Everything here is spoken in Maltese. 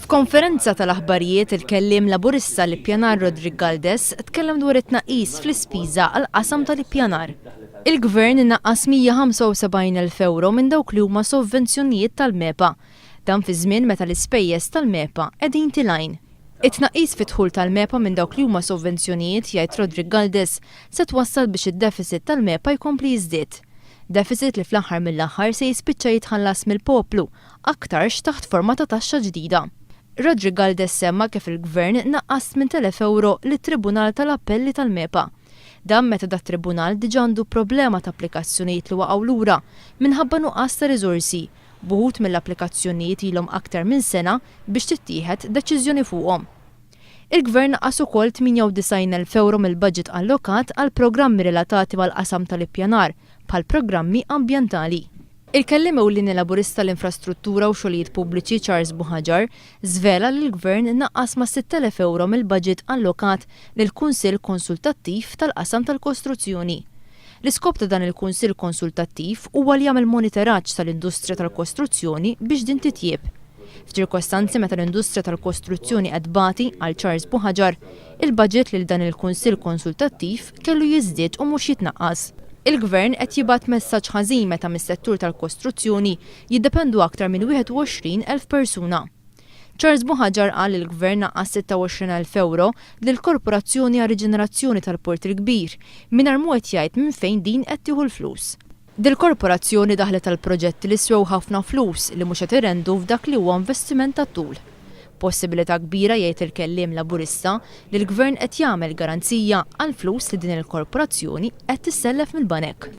F'konferenza tal-aħbarijiet il-kellim laburista l-ippjanar Rodrigue Galdes tkellem dwar it-tnaqqis fl-ispiża għall-qasam tal-ippjanar. Il-Gvern innaqqas 175,000 euro minn dawk li huma sovvenzjonijiet tal-MEPA, dan fi żmien meta l-ispejjeż tal-MEPA qegħdin tilgħin. It-tnaqqis fit-dħul tal-MEPA minn dawk li huma sovvenzjonijiet jgħid Rodrigue Galdes se twassal biex id-deficit tal-MEPA jkompli jiżdied. Deficit li fl-aħħar mill-aħħar se jispiċċa jitħallas mill-poplu, aktarx taħt forma ta' taxxa ġdida. Rodrigue Galdes semma kif il-Gvern naqqas minn 1,000 euro lit-Tribunal tal-Appelli tal-MEPA. Dan meta dat-Tribunal diġà għandu problema ta' applikazzjonijiet li waqgħu lura minħabba nuqqas ta' riżorsi, buħut mill-applikazzjonijiet ilhom aktar minn sena biex tittieħed deċiżjoni fuqhom. Il-Gvern naqqas ukoll 98,000 euro mill-budget allokat għal programmi relatati mal-qasam tal-ippjanar bħal programmi ambjentali. Il-kellim ewlieni laburista l-infrastruttura u xogħlijiet pubbliċi Charles Buħaġar żvela li l-Gvern naqqas ma' 6,000 euro mill-budget allokat lill-Kunsill Konsultattiv tal-qasam tal-kostruzzjoni. L-iskop ta' dan il-Kunsill Konsultattiv huwa li jagħmel monitoraġġ tal-industrija tal-kostruzzjoni biex din titjieb. F'ċirkostanzi meta l-industrija tal-kostruzzjoni qed bagħti għal Charles Buħaġar, il-budget lil dan il-Kunsill Konsultattiv kellu jiżdied u mhux jitnaqqas. Il-Gvern qed jibgħat messaġġ ħażin meta mis-settur tal-kostruzzjoni jiddependu aktar minn 21,000 persuna. Charles Buħaġar qal li l-Gvern naqqas 26,000 euro lill-Korporazzjoni għar Riġenerazzjoni tal-Port il-Kbir mingħajr mu qed jgħid minn fejn din qed tieħu l-flus. Dil-korporazzjoni daħlet tal-proġetti li swew ħafna flus li mhux qed irendu f'dak li huwa investiment tat-tul. Possibilità kbira jgħid il-kelliem laburista li l-Gvern qed jagħmel garanzija għal flus li din il-korporazzjoni qed tissellef mill-banek.